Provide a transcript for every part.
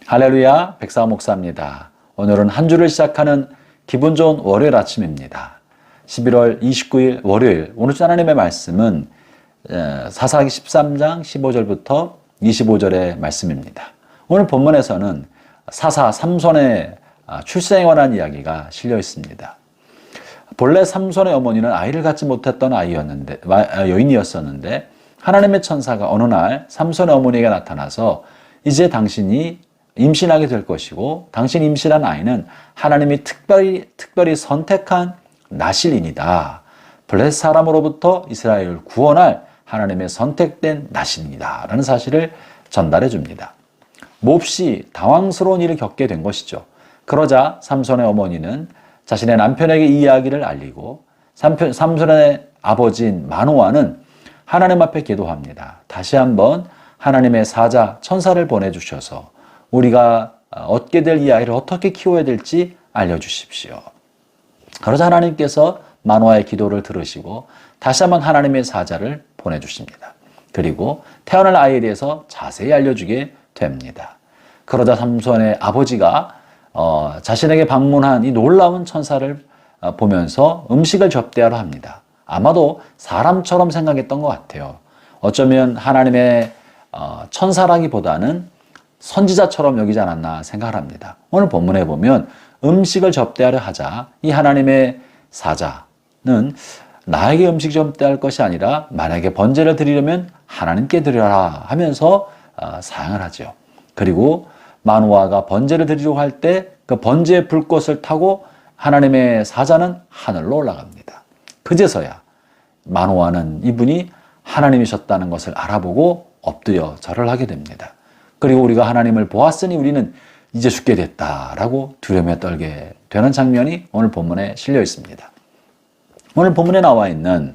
할렐루야, 백사호 목사입니다. 오늘은 한 주를 시작하는 기분 좋은 월요일 아침입니다. 11월 29일 월요일, 오늘 하나님의 말씀은 사사기 13장 15절부터 25절의 말씀입니다. 오늘 본문에서는 사사 삼손의 출생에 관한 이야기가 실려 있습니다. 본래 삼손의 어머니는 아이를 갖지 못했던 여인이었었는데 하나님의 천사가 어느 날 삼손의 어머니에게 나타나서 이제 당신이 임신하게 될 것이고 당신 임신한 아이는 하나님이 특별히 선택한 나실인이다. 블레셋 사람으로부터 이스라엘을 구원할 하나님의 선택된 나실인이다 라는 사실을 전달해 줍니다. 몹시 당황스러운 일을 겪게 된 것이죠. 그러자 삼손의 어머니는 자신의 남편에게 이 이야기를 알리고 삼손의 아버지인 마노아는 하나님 앞에 기도합니다. 다시 한번 하나님의 사자 천사를 보내주셔서 우리가 얻게 될 이 아이를 어떻게 키워야 될지 알려주십시오. 그러자 하나님께서 마노아의 기도를 들으시고 다시 한번 하나님의 사자를 보내주십니다. 그리고 태어날 아이에 대해서 자세히 알려주게 됩니다. 그러자 삼손의 아버지가 자신에게 방문한 이 놀라운 천사를 보면서 음식을 접대하러 합니다. 아마도 사람처럼 생각했던 것 같아요. 어쩌면 하나님의 천사라기보다는 선지자처럼 여기지 않았나 생각을 합니다. 오늘 본문에 보면 음식을 접대하려 하자 이 하나님의 사자는 나에게 음식 접대할 것이 아니라 만약에 번제를 드리려면 하나님께 드려라 하면서 사양을 하죠. 그리고 마노아가 번제를 드리려고 할 때 그 번제의 불꽃을 타고 하나님의 사자는 하늘로 올라갑니다. 그제서야 마노아는 이분이 하나님이셨다는 것을 알아보고 엎드려 절을 하게 됩니다. 그리고 우리가 하나님을 보았으니 우리는 이제 죽게 됐다라고 두려움에 떨게 되는 장면이 오늘 본문에 실려 있습니다. 오늘 본문에 나와 있는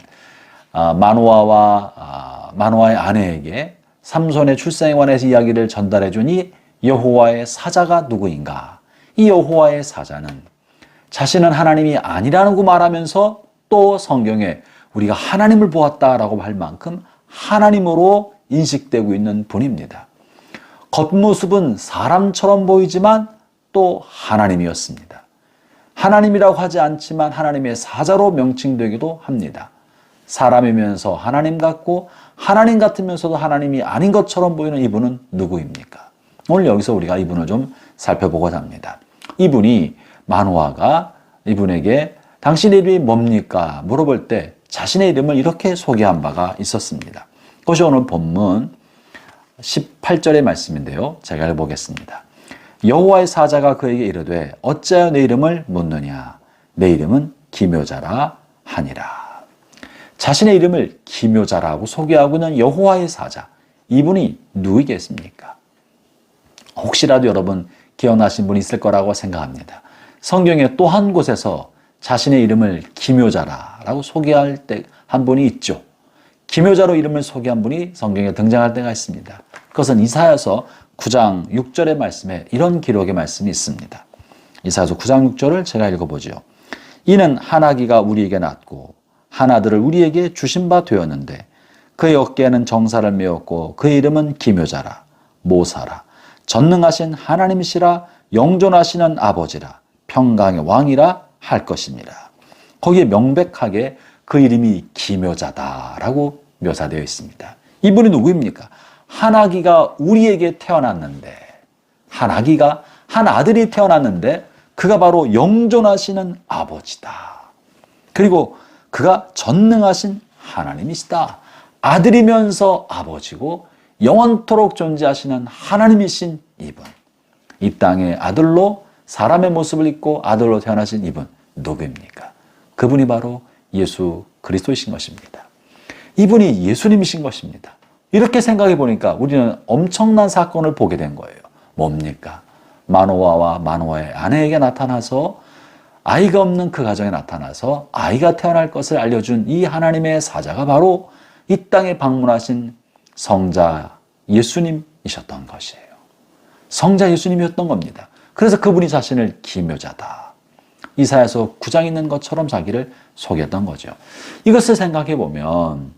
마노아의 아내에게 삼손의 출생에 관해서 이야기를 전달해 주니 여호와의 사자가 누구인가? 이 여호와의 사자는 자신은 하나님이 아니라고 말하면서 또 성경에 우리가 하나님을 보았다라고 할 만큼 하나님으로 인식되고 있는 분입니다. 겉모습은 사람처럼 보이지만 또 하나님이었습니다. 하나님이라고 하지 않지만 하나님의 사자로 명칭되기도 합니다. 사람이면서 하나님 같고 하나님 같으면서도 하나님이 아닌 것처럼 보이는 이분은 누구입니까? 오늘 여기서 우리가 이분을 좀 살펴보고자 합니다. 이분이 마노아가 이분에게 당신의 이름이 뭡니까? 물어볼 때 자신의 이름을 이렇게 소개한 바가 있었습니다. 그것이 오늘 본문 18절의 말씀인데요. 제가 읽어보겠습니다. 여호와의 사자가 그에게 이르되 어찌하여 내 이름을 묻느냐? 내 이름은 기묘자라 하니라. 자신의 이름을 기묘자라고 소개하고 있는 여호와의 사자. 이분이 누구겠습니까? 혹시라도 여러분 기억나신 분이 있을 거라고 생각합니다. 성경에 또 한 곳에서 자신의 이름을 기묘자라고 소개할 때 한 분이 있죠. 기묘자로 이름을 소개한 분이 성경에 등장할 때가 있습니다. 그것은 이사야서 9장 6절의 말씀에 이런 기록의 말씀이 있습니다. 이사야서 9장 6절을 제가 읽어보죠. 이는 한 아기가 우리에게 낳고 한 아들을 우리에게 주신 바 되었는데 그의 어깨에는 정사를 메었고 그의 이름은 기묘자라 모사라 전능하신 하나님이시라 영존하시는 아버지라 평강의 왕이라 할 것입니다. 거기에 명백하게 그 이름이 기묘자다라고 묘사되어 있습니다. 이분이 누구입니까? 한 아기가 우리에게 태어났는데 한 아들이 태어났는데 그가 바로 영존하시는 아버지다. 그리고 그가 전능하신 하나님이시다. 아들이면서 아버지고 영원토록 존재하시는 하나님이신 이분. 이 땅의 아들로 사람의 모습을 입고 아들로 태어나신 이분 누구입니까? 그분이 바로 예수 그리스도이신 것입니다. 이분이 예수님이신 것입니다. 이렇게 생각해 보니까 우리는 엄청난 사건을 보게 된 거예요. 뭡니까? 마노아와 마노아의 아내에게 나타나서 아이가 없는 그 가정에 나타나서 아이가 태어날 것을 알려준 이 하나님의 사자가 바로 이 땅에 방문하신 성자 예수님이셨던 것이에요. 성자 예수님이었던 겁니다. 그래서 그분이 자신을 기묘자다. 이사야서 9장 있는 것처럼 자기를 소개했던 거죠. 이것을 생각해 보면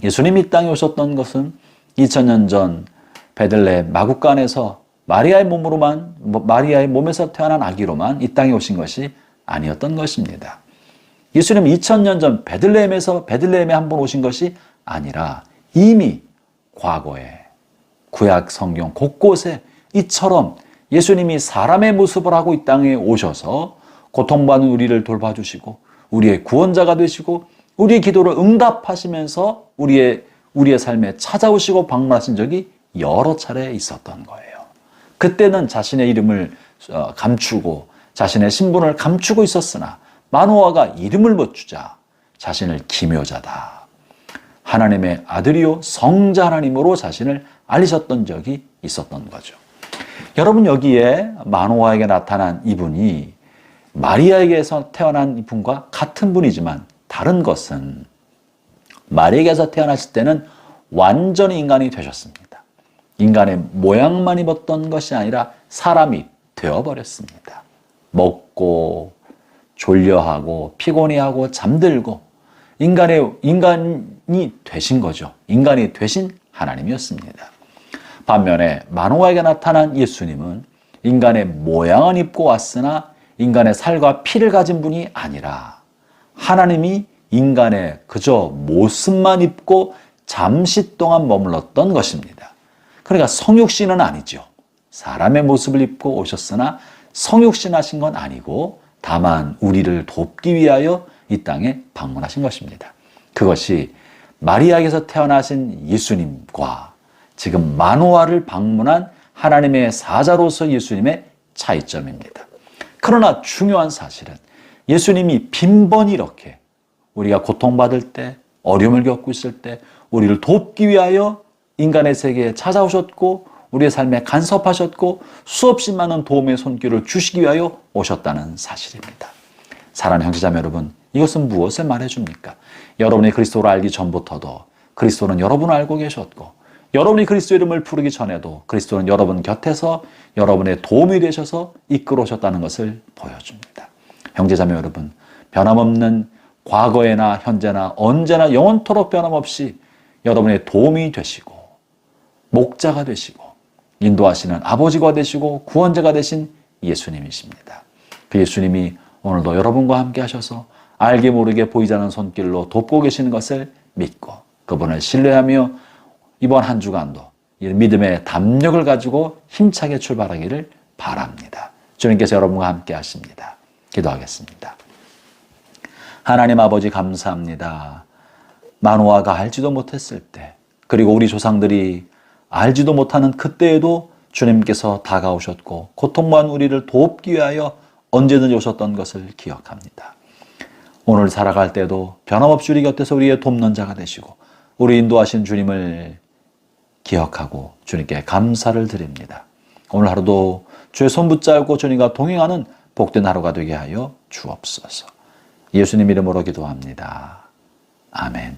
예수님이 이 땅에 오셨던 것은 2000년 전 베들레헴 마구간에서 마리아의 몸에서 태어난 아기로만 이 땅에 오신 것이 아니었던 것입니다. 예수님 2000년 전 베들레헴에 한 번 오신 것이 아니라 이미 과거에 구약 성경 곳곳에 이처럼 예수님이 사람의 모습을 하고 이 땅에 오셔서 고통받는 우리를 돌봐주시고 우리의 구원자가 되시고 우리의 기도를 응답하시면서 우리의 삶에 찾아오시고 방문하신 적이 여러 차례 있었던 거예요. 그때는 자신의 이름을 감추고 자신의 신분을 감추고 있었으나 마노아가 이름을 붙주자 자신을 기묘자다, 하나님의 아들이요 성자 하나님으로 자신을 알리셨던 적이 있었던 거죠. 여러분, 여기에 마노아에게 나타난 이분이 마리아에게서 태어난 이분과 같은 분이지만 다른 것은 마리아에게서 태어나실 때는 완전히 인간이 되셨습니다. 인간의 모양만 입었던 것이 아니라 사람이 되어버렸습니다. 먹고 졸려하고 피곤해하고 잠들고 인간이 되신 거죠. 인간이 되신 하나님이었습니다. 반면에 마노아에게 나타난 예수님은 인간의 모양은 입고 왔으나 인간의 살과 피를 가진 분이 아니라 하나님이 인간의 그저 모습만 입고 잠시 동안 머물렀던 것입니다. 그러니까 성육신은 아니죠. 사람의 모습을 입고 오셨으나 성육신 하신 건 아니고 다만 우리를 돕기 위하여 이 땅에 방문하신 것입니다. 그것이 마리아에게서 태어나신 예수님과 지금 마노아를 방문한 하나님의 사자로서 예수님의 차이점입니다. 그러나 중요한 사실은 예수님이 빈번히 이렇게 우리가 고통받을 때, 어려움을 겪고 있을 때 우리를 돕기 위하여 인간의 세계에 찾아오셨고 우리의 삶에 간섭하셨고 수없이 많은 도움의 손길을 주시기 위하여 오셨다는 사실입니다. 사랑하는 형제자매 여러분, 이것은 무엇을 말해줍니까? 여러분이 그리스도를 알기 전부터도 그리스도는 여러분을 알고 계셨고 여러분이 그리스도 이름을 부르기 전에도 그리스도는 여러분 곁에서 여러분의 도움이 되셔서 이끌어 오셨다는 것을 보여줍니다. 형제자매 여러분, 변함없는 과거에나 현재나 언제나 영원토록 변함없이 여러분의 도움이 되시고 목자가 되시고 인도하시는 아버지가 되시고 구원자가 되신 예수님이십니다. 그 예수님이 오늘도 여러분과 함께 하셔서 알게 모르게 보이지 않는 손길로 돕고 계시는 것을 믿고 그분을 신뢰하며 이번 한 주간도 믿음의 담력을 가지고 힘차게 출발하기를 바랍니다. 주님께서 여러분과 함께 하십니다. 기도하겠습니다. 하나님 아버지, 감사합니다. 마노아가 알지도 못했을 때, 그리고 우리 조상들이 알지도 못하는 그때에도 주님께서 다가오셨고 고통받은 우리를 돕기 위하여 언제든지 오셨던 것을 기억합니다. 오늘 살아갈 때도 변함없이 우리 곁에서 우리의 돕는 자가 되시고 우리 인도하신 주님을 기억하고 주님께 감사를 드립니다. 오늘 하루도 주의 손 붙잡고 주님과 동행하는 복된 하루가 되게 하여 주옵소서. 예수님 이름으로 기도합니다. 아멘.